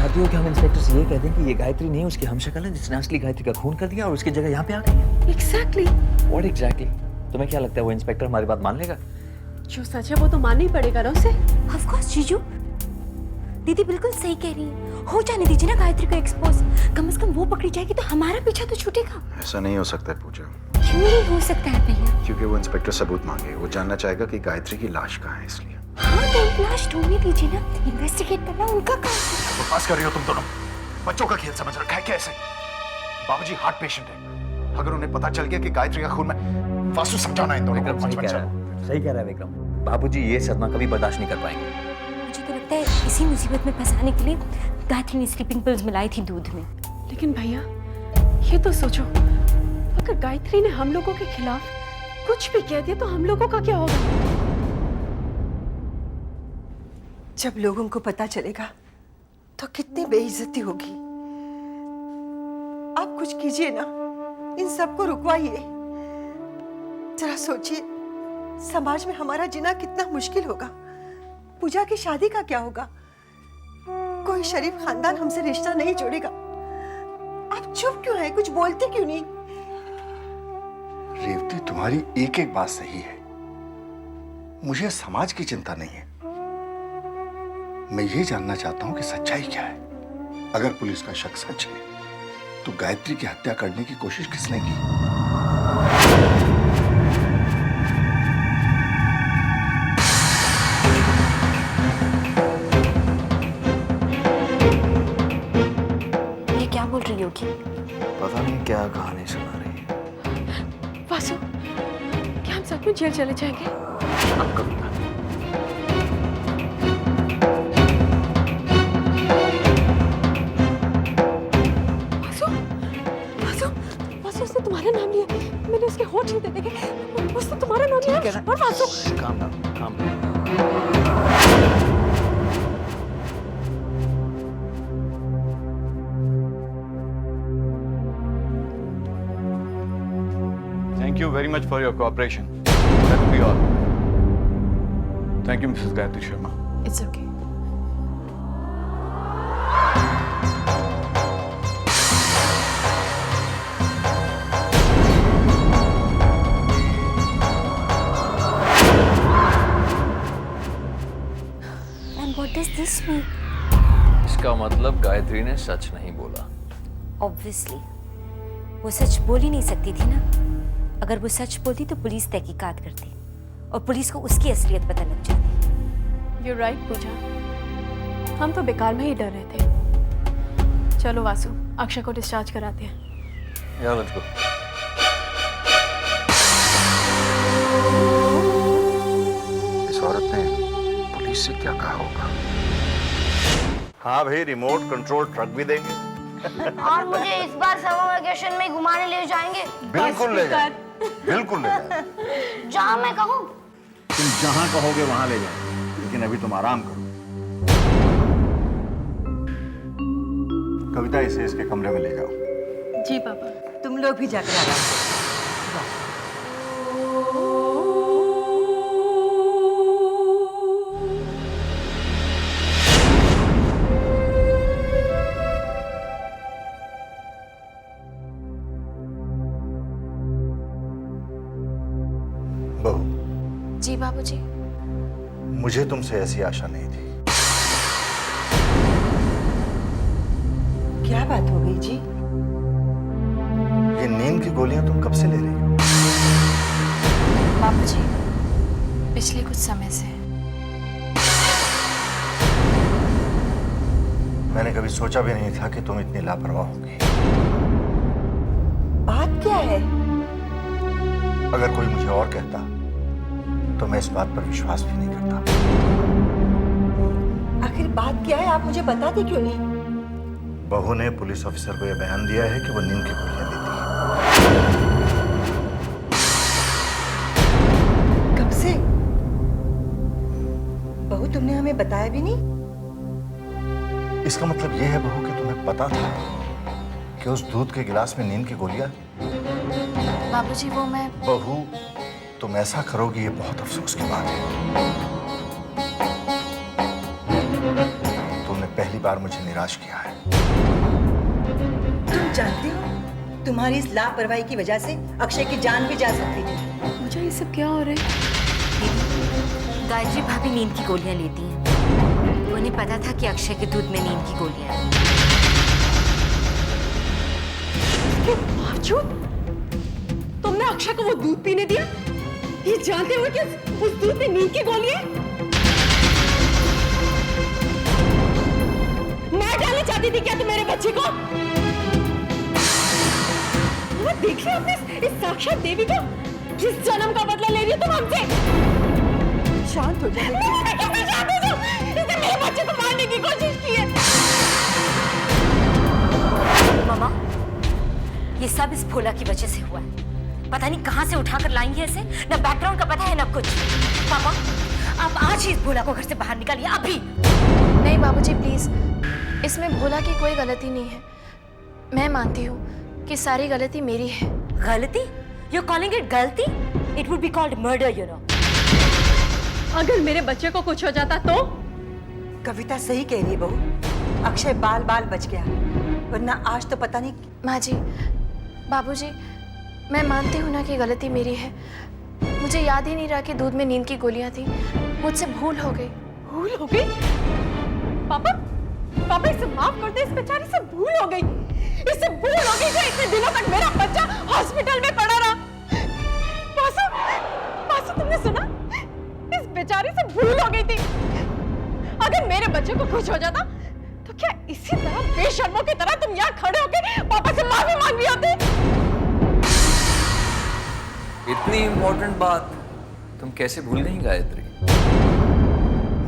चाहती हो कि हम इंस्पेक्टर से ये कह दें कि ये गायत्री नहीं, उसकी हमशक्ल है जिसने असली गायत्री का खून कर दिया और उसकी जगह यहाँ पे आ गई है? एग्जैक्टली। What exactly? तुम्हें क्या लगता है वो इंस्पेक्टर हमारी बात मान लेगा? जो सच है वो तो मानना ही पड़ेगा ना उसे। ऑफ कोर्स जीजू, दीदी बिल्कुल सही कह रही है। हो जाने दीजिए ना गायत्री को एक्सपोज। कम से कम वो पकड़ी जाएगी तो हमारा पीछा तो छूटेगा। ऐसा नहीं हो सकता है पूजा, क्यों नहीं हो सकता है भैया? क्योंकि वो इंस्पेक्टर सबूत मांगे, वो जानना चाहेगा कि गायत्री की लाश कहाँ है, इसलिए। हाँ तो लाश ढूंढने दीजिए ना, इन्वेस्टिगेट करना उनका काम है। बकवास कर रही हो तुम दोनों, बच्चों का खेल समझ रखा है क्या ऐसे? बाबूजी हार्ट पेशेंट है, अगर उन्हें पता चल गया कि गायत्री का खून में, वासु समझाना इन दोनों को। सही कह रहा है विक्रम। बाबूजी ये सदमा कभी बर्दाश्त नहीं कर पाएंगे। मुझे तो लगता है इसी मुसीबत में फंसाने के लिए गायत्री ने स्लीपिंग पिल्स मिलाई थी दूध में। लेकिन भैया ये तो सोचो, अगर गायत्री ने हम लोगों के खिलाफ कुछ भी कह दिया तो हम लोगों का क्या होगा? जब लोगों को पता चलेगा तो कितनी बेइज्जती होगी। आप कुछ कीजिए ना, इन सबको रुकवाइए। जरा सोचिए, समाज में हमारा जीना कितना मुश्किल होगा। पूजा की शादी का क्या होगा? कोई शरीफ खानदान हमसे रिश्ता नहीं जोड़ेगा। आप चुप क्यों हैं? कुछ बोलते क्यों नहीं? रेवती, तुम्हारी एक एक बात सही है, मुझे समाज की चिंता नहीं है। मैं ये जानना चाहता हूं कि सच्चाई क्या है। अगर पुलिस का शक सच है तो गायत्री की हत्या करने की कोशिश किसने की? ये क्या बोल रही होगी? पता नहीं क्या कहानी सुना रही है। वासु, क्या हम सच में जेल चले जाएंगे? अब कभी ना। उसने तुम्हारा नाम लिया, मैंने उसके होठ नहीं देखे, उसने तुम्हारा नाम लिया। और Vasu, calm down. Thank you very much for your cooperation. That will be all. Thank you, Mrs. Gayatri Sharma. It's okay. What does this mean? इसका मतलब गायत्री ने सच नहीं बोला। Obviously, वो सच बोल ही नहीं सकती थी ना। अगर वो सच बोलती तो पुलिस तहकीकात करती और पुलिस को उसकी असलियत पता लग जाती। You're right, पूजा। हम तो बेकार में ही डर रहे थे। चलो वासु, अक्षय को डिस्चार्ज कराते हैं। Yeah, let's go. इस औरत ने पुलिस से क्या कहा होगा? हाँ भाई, रिमोट कंट्रोल ट्रक भी देंगे। और मुझे इस बार समर वेकेशन में घुमाने ले जाएंगे। बिल्कुल ले जाए, बिल्कुल ले जाए। जहाँ मैं कहूँ। तुम जहाँ कहोगे वहाँ ले जाए, लेकिन अभी तुम आराम करो। कविता, इसे इसके कमरे में ले जाओ। जी पापा। तुम लोग भी जाकर आराम करो। बहू, जी बाबूजी। मुझे तुमसे ऐसी आशा नहीं थी। क्या बात हो गई जी? ये नींद की गोलियां तुम कब से ले रही हो? बाबूजी, पिछले कुछ समय से। मैंने कभी सोचा भी नहीं था कि तुम इतनी लापरवाह होगी। बात क्या है? अगर कोई मुझे और कहता तो मैं इस बात पर विश्वास भी नहीं करता। आखिर बात क्या है? आप मुझे बताते क्यों नहीं? बहू ने पुलिस ऑफिसर को यह बयान दिया है कि वो नींद की गोलियां देती है। कब से? बहू, तुमने हमें बताया भी नहीं? इसका मतलब यह है बहू कि तुम्हें पता था कि उस दूध के गिलास में नींद की गोलियां? बाबूजी, वो मैं। बहू, तुम ऐसा करोगी ये बहुत अफसोस की बात है। तुमने पहली बार मुझे निराश किया है। तुम जानते हो तुम्हारी इस लापरवाही की वजह से अक्षय की जान भी जा सकती थी। मुझे ये सब क्या हो रहा है? गायत्री भाभी नींद की गोलियां लेती हैं। उन्हें पता था कि अक्षय के दूध में नींद की गोलियां हैं। इसके बावजूद तुमने अक्षय को वो दूध पीने दिया, ये जानते हुए कि उस दूध में नींद की गोली है? मार डालना चाहती थी क्या तुम मेरे बच्चे को? देख लिया आपने इस साक्षात देवी को, किस जन्म का बदला ले रही हो तुम हमसे? शांत हो जाओ। मैं कैसे शांत हो जाऊं? इसने मेरे बच्चे को मारने की कोशिश की है। मामा, ये सब इस भोला की वजह से हुआ है। पता नहीं कहां से उठाकर लाएंगे ऐसे, ना बैकग्राउंड का पता है ना कुछ। पापा, आप आज ही इस भोला को घर से बाहर निकालिए, अभी। नहीं बाबूजी प्लीज, इसमें भोला की कोई गलती नहीं है। मैं मानती हूँ कि सारी गलती मेरी है। गलती? You're calling it गलती? It would be called murder, you know. अगर मेरे बच्चे को कुछ हो जाता तो? कविता सही कह रही है बहू, अक्षय बाल बाल बच गया, वरना आज तो पता नहीं। माँ जी, बाबूजी, मैं मानती हूँ ना कि गलती मेरी है। मुझे याद ही नहीं रहा कि दूध में नींद की गोलियां थी। मुझसे भूल हो गई। भूल हो गई? पापा, पापा इसे माफ कर दे, इस बेचारी से भूल हो गई। इससे भूल हो गई जो इतने दिनों तक मेरा बच्चा हॉस्पिटल में पड़ा रहा। पासू, पासू तुमने सुना? इस बेचारी से भूल हो गई थी। अगर मेरे बच्चे को कुछ हो जाता तो क्या इसी तरह बेशर्मों की तरह तुम यहाँ खड़े होकर पापा से माफी मांग रही होती? इतनी इंपॉर्टेंट बात तुम कैसे भूल गई गायत्री?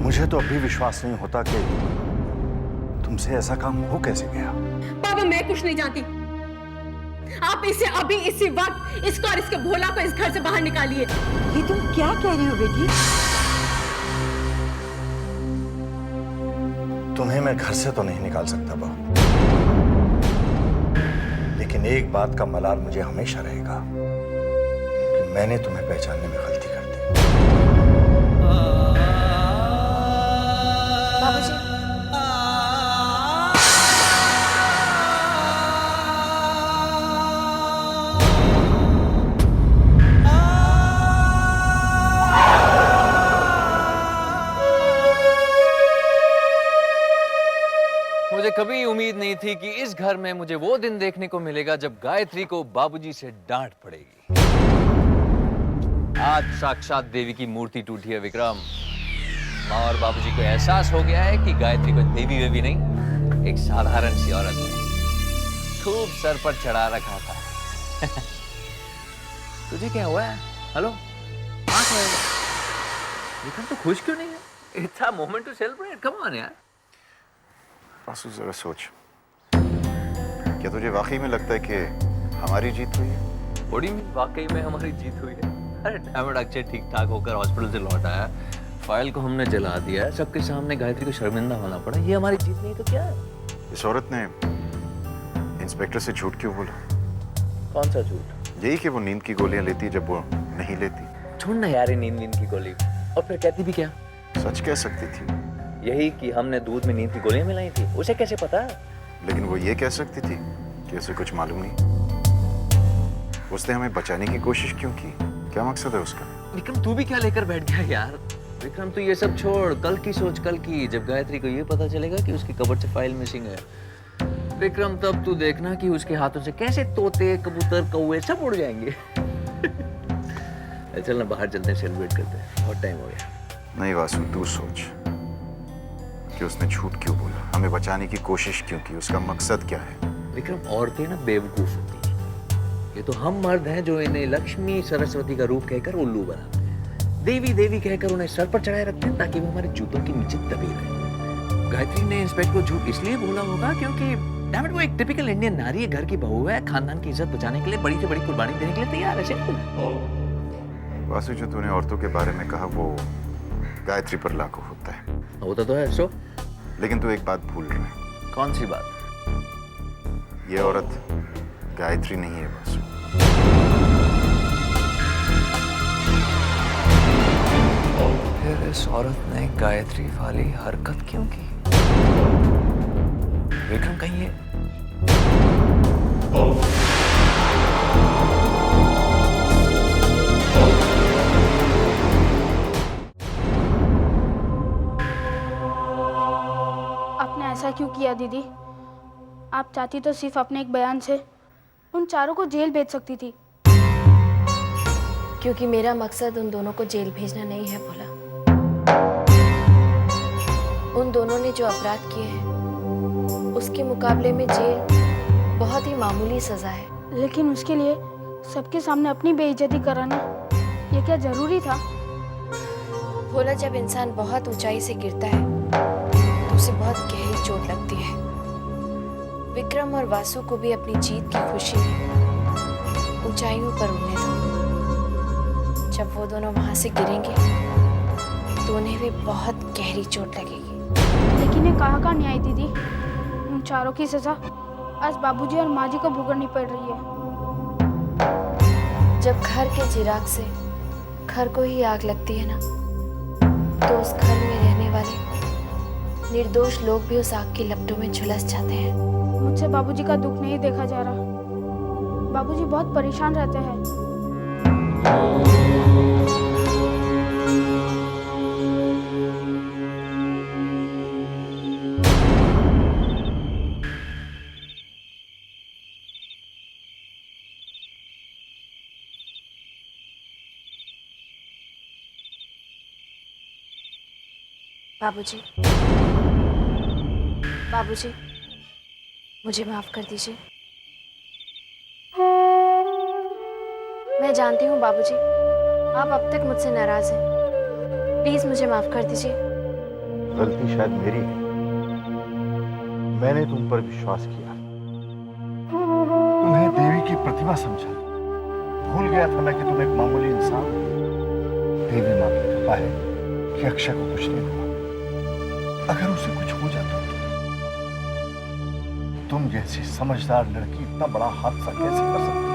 मुझे तो अभी विश्वास नहीं होता कि तुमसे ऐसा काम हो कैसे गया। पापा मैं कुछ नहीं जानती। आप इसे अभी इसी वक्त इसको और इसके भोला को इस घर से बाहर निकालिए। ये तुम क्या कह रही हो बेटी? तुम्हें मैं घर से तो नहीं निकाल सकता बहू, लेकिन एक बात का मलाल मुझे हमेशा रहेगा कि मैंने तुम्हें पहचानने में गलती कर दी। बाबूजी, मुझे कभी उम्मीद नहीं थी कि इस घर में मुझे वो दिन देखने को मिलेगा जब गायत्री को बाबूजी से डांट पड़ेगी। आज साक्षात देवी की मूर्ति टूटी है विक्रम। माँ और बाबूजी को एहसास हो गया है कि गायत्री को देवी वेवी नहीं, एक साधारण सी औरत है। खूब सर पर चढ़ा रखा था। तुझे क्या हुआ है? हेलो, विक्रम तो खुश क्यों नहीं है? It's a moment to celebrate, come on यार। पासू जरा सोच, क्या तुझे वाकई में लगता है कि हमारी जीत हुई है? बड़ी वाकई में हमारी जीत हुई है। अरे डैमेड, अक्षय ठीक ठाक होकर हॉस्पिटल से लौट आया, फाइल को हमने जला दिया, सबके सामने गायत्री को शर्मिंदा होना पड़ा। ये हमारी जीत नहीं तो क्या है? इस औरत ने इंस्पेक्टर से झूठ क्यों बोला? कौन सा झूठ? यही कि वो नींद की गोलियां लेती जब वो नहीं लेती। छोड़ ना यार ये नींद की गोली। और फिर कहती भी क्या? सच कह सकती थी। यही कि हमने दूध में नींद की गोलियां मिलाई थी। उसे कैसे पता? लेकिन वो ये कह सकती थी कि उसे कुछ मालूम नहीं। उसने हमें बचाने की कोशिश क्यों की? क्या मकसद है उसका? विक्रम तू भी क्या लेकर बैठ गया यार? विक्रम तू ये सब छोड़, कल की सोच, कल की। जब गायत्री को ये पता चलेगा कि उसकी कबर्ड से फाइल मिसिंग है, विक्रम तब तू देखना कि उसके हाथों से कैसे तोते, कबूतर, कौवे सब उड़ जाएंगे। चल ना बाहर चलते हैं, सेलिब्रेट करते हैं, बहुत टाइम हो गया। नहीं वासु, तू सोच कि उसने झूठ क्यों बोला, हमें बचाने की कोशिश क्यों की, उसका मकसद क्या है? विक्रम औरतें ना बेवकूफ होती हैं। ये तो हम मर्द हैं जो इन्हें लक्ष्मी सरस्वती का रूप कहकर उल्लू बनाते हैं, देवी देवी कहकर उन्हें सर पर चढ़ाए रखते हैं ताकि वो हमारे जूतों के नीचे दबे रहे। गायत्री ने इंस्पेक्टर को झूठ इसलिए बोला होगा क्योंकि डैम इट, वो एक टिपिकल इंडियन नारी है, घर की बहू है, खानदान की इज्जत बचाने के लिए बड़ी से बड़ी कुर्बानी देने के लिए तैयार है। सिंपल। वासु, जो तूने औरतों के बारे में कहा वो गायत्री पर लागू होता है। होता तो है सो, लेकिन तू एक बात भूल रहा है। कौन सी बात? ये औरत गायत्री नहीं है वासु। फिर इस औरत ने गायत्री वाली हरकत क्यों की? विक्रम कहीं है? आपने ऐसा क्यों किया दीदी? आप चाहती तो सिर्फ अपने एक बयान से उन चारों को जेल भेज सकती थी। क्योंकि मेरा मकसद उन दोनों को जेल भेजना नहीं है भोला। उन दोनों ने जो अपराध किए हैं उसके मुकाबले में जेल बहुत ही मामूली सजा है। लेकिन उसके लिए सबके सामने अपनी बेइज्जती कराना ये क्या जरूरी था? भोला, जब इंसान बहुत ऊंचाई से गिरता है तो उसे बहुत गहरी चोट लगती है। विक्रम और वासु को भी अपनी जीत की खुशी में ऊंचाइयों पर उड़ने दो। जब वो दोनों वहां से गिरेंगे तो उन्हें भी बहुत गहरी चोट लगेगी। लेकिन ये कहाँ का न्याय दीदी? उन चारों की सजा आज बाबूजी और माँ जी को भुगतनी पड़ रही है। जब घर के चिराग से घर को ही आग लगती है ना, तो उस घर में रहने वाले निर्दोष लोग भी उस आग की लपटों में झुलस जाते हैं। मुझसे बाबूजी का दुख नहीं देखा जा रहा। बाबूजी बहुत परेशान रहते हैं। बाबूजी, बाबूजी, मुझे माफ कर दीजिए। मैं जानती हूँ बाबूजी, आप अब तक मुझसे नाराज हैं। प्लीज मुझे माफ कर दीजिए। गलती शायद मेरी है। मैंने तुम पर विश्वास किया, तुम्हें देवी की प्रतिभा समझा। भूल गया था मैं कि तुम एक मामूली इंसान हो। देवी माँ की कृपा है कि अक्षय को कुछ नहीं हुआ। अगर उसे कुछ हो जाता तो तुम जैसी समझदार लड़की इतना बड़ा हादसा कैसे कर सकती?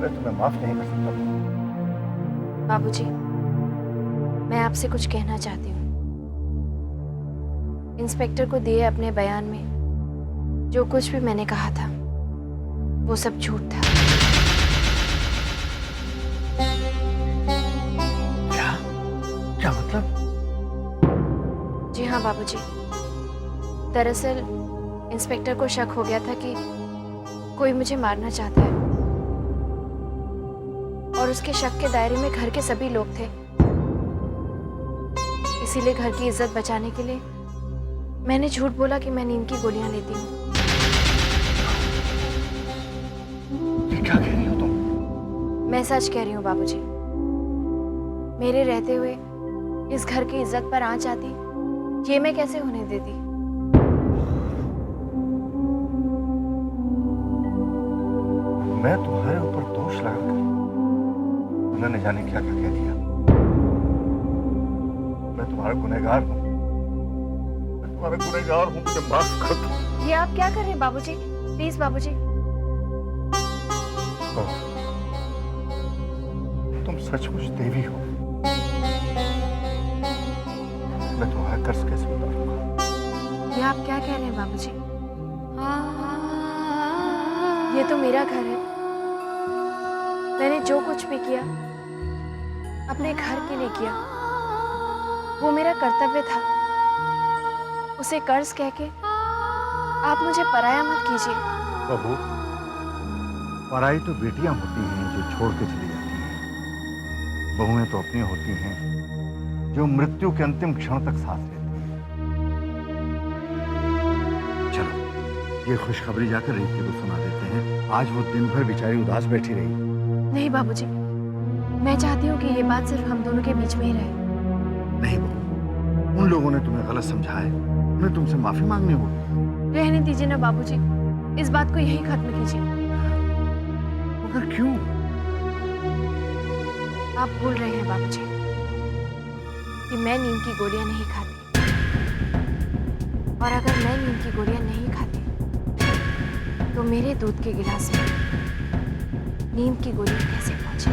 मैं तुम्हें माफ नहीं कर सकता। बाबूजी, मैं आपसे कुछ कहना चाहती हूँ। इंस्पेक्टर को दिए अपने बयान में जो कुछ भी मैंने कहा था वो सब झूठ था। क्या मतलब? जी हाँ बाबूजी, दरअसल इंस्पेक्टर को शक हो गया था कि कोई मुझे मारना चाहता है, और उसके शक के दायरे में घर के सभी लोग थे। इसीलिए घर की इज्जत बचाने के लिए मैंने झूठ बोला कि मैं नींद की गोलियां लेती हूँ। ये क्या कह रही हो तुम? मैं सच कह रही हूँ बाबूजी। मेरे रहते हुए इस घर की इज्जत पर आंच आती, ये मैं कैसे होने देती? मैं तुम्हारे ऊपर दोष लगाकर उन्होंने जाने क्या क्या कह दिया। मैं तुम्हारा गुनहगार हूँ। मैं तुम्हारा गुनहगार हूँ, मुझे माफ कर दो। ये आप क्या कर रहे हैं बाबूजी? प्लीज बाबूजी। तुम सचमुच देवी हो। मैं तुम्हारा कर्ज कैसे उतारूंगा? ये आप क्या कह रहे हैं बाबूजी? ये तो मेरा घर है। मैंने जो कुछ भी किया अपने घर के लिए किया, वो मेरा कर्तव्य था। उसे कर्ज कह के आप मुझे पराया मत कीजिए। बहू, पराई तो बेटियां होती हैं जो छोड़ के चली जाती हैं। बहुएं तो अपनी होती हैं जो मृत्यु के अंतिम क्षण तक साथ रहती हैं। चलो, ये खुशखबरी जाकर रीति को सुना देते हैं। आज वो दिन भर बेचारी उदास बैठी रही। नहीं बाबूजी, मैं चाहती हूँ कि ये बात सिर्फ हम दोनों के बीच में ही रहे। नहीं बहू, उन लोगों ने तुम्हें गलत समझा है, उन्हें तुमसे माफी मांगनी होगी। रहने दीजिए ना बाबूजी, इस बात को यहीं खत्म कीजिए। मगर क्यों? आप भूल रहे हैं बाबूजी कि मैं नींद की गोलियां नहीं खाती, और अगर मैं नींद की गोलियां नहीं खाती तो मेरे दूध के गिलास में नींद की गोलियां कैसे पहुंचे?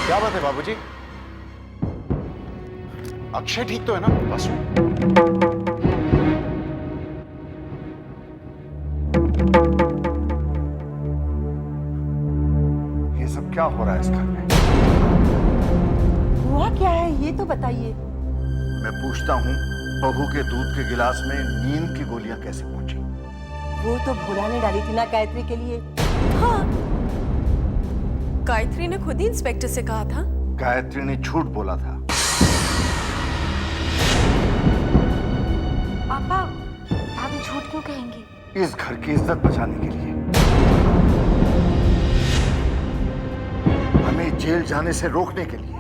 क्या बात है बाबूजी? अक्षय ठीक तो है ना? वासु, ये सब क्या हो रहा है इस घर में? हुआ क्या है ये तो बताइए। मैं पूछता हूँ, बहू के दूध के गिलास में नींद की गोलियां कैसे पहुंची? वो तो भोला ने डाली थी ना गायत्री के लिए। हाँ, गायत्री ने खुद ही इंस्पेक्टर से कहा था। गायत्री ने झूठ बोला था। पापा, भाभी झूठ क्यों कहेंगी? इस घर की इज्जत बचाने के लिए, हमें जेल जाने से रोकने के लिए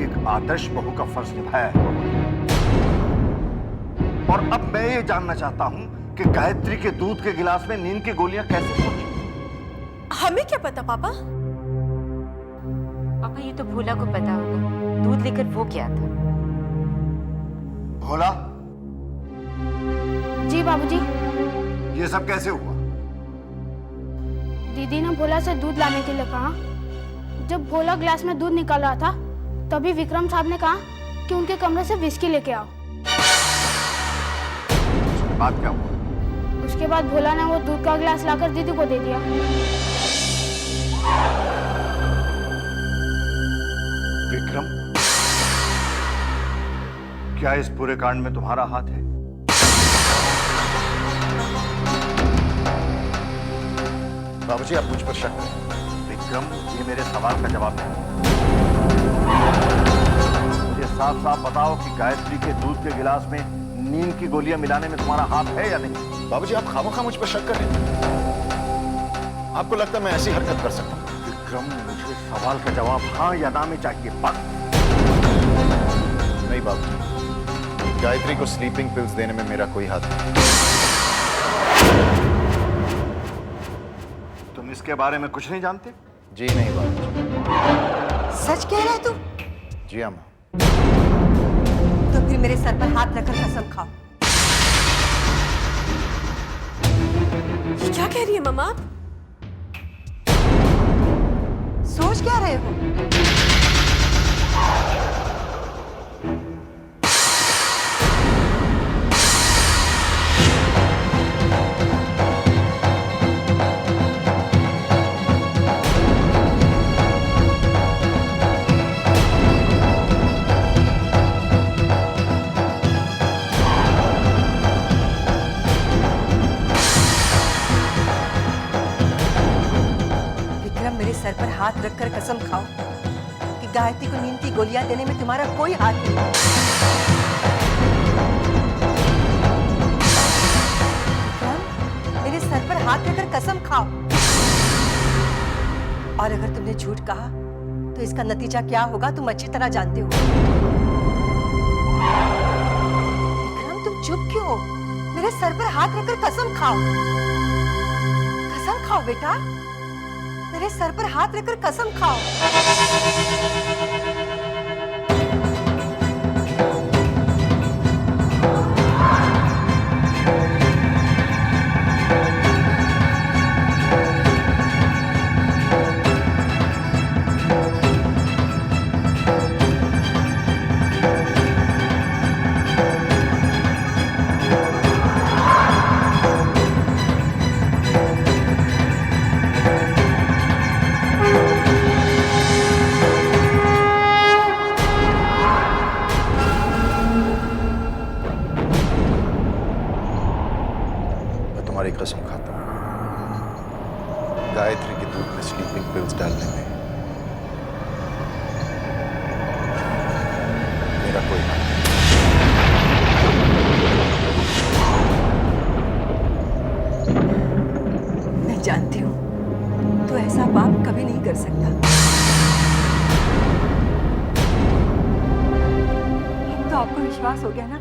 एक आदर्श बहू का फर्ज निभाया है। और अब मैं ये जानना चाहता हूं कि गायत्री के दूध के गिलास में नींद की गोलियां कैसे पहुंची? हमें क्या पता पापा? पापा, ये तो भोला को पता होगा। दूध लेकर वो क्या था? भोला, जी बाबूजी। ये सब कैसे हुआ? दीदी ने भोला से दूध लाने के लिए कहा। जब भोला ग्लास में दूध निकाल रहा था, तभी विक्रम साहब ने कहा कि उनके कमरे से विस्की लेके आओ। बात क्या हुआ? उसके बाद भोला ने वो दूध का गिलास लाकर दीदी को दे दिया। विक्रम, क्या इस पूरे कांड में तुम्हारा हाथ है? बाबूजी आप मुझ पर शक करें। विक्रम, ये मेरे सवाल का जवाब है। मुझे साफ साफ बताओ कि गायत्री के दूध के गिलास में नींद की गोलियां मिलाने में तुम्हारा हाथ है या नहीं? बाबूजी आप खामोखा मुझ पर शक कर रहे हैं। आपको लगता है मैं ऐसी हरकत कर सकता हूँ? विक्रम, मुझे सवाल का जवाब हाँ या ना में चाहिए, बस। नहीं बाबूजी, गायत्री को स्लीपिंग पिल्स देने में मेरा कोई हाथ नहीं। तुम इसके बारे में कुछ नहीं जानते? जी नहीं बाबूजी। सच कह रहे तू? जी हाँ माँ। तो फिर मेरे सर पर हाथ रखकर कसम खाओ। ये क्या कह रही है मम्मा? सोच क्या रहे हो? सर पर हाथ रखकर कसम खाओ कि गायत्री को नींद की गोलियां देने में तुम्हारा कोई हाथ नहीं। मेरे सर पर हाथ रखकर कसम खाओ। और अगर तुमने झूठ कहा तो इसका नतीजा क्या होगा तुम अच्छी तरह जानते हो। विक्रम, तुम चुप क्यों हो? मेरे सर पर हाथ रखकर कसम खाओ। कसम खाओ बेटा, मेरे सर पर हाथ रखकर कसम खाओ। कसम खाता हूं, गायत्री के दूध में स्लीपिंग पिल्स डालने में मेरा कोई हाथ नहीं। मैं जानती हूँ तू ऐसा पाप कभी नहीं कर सकता। तो आपको विश्वास हो गया ना?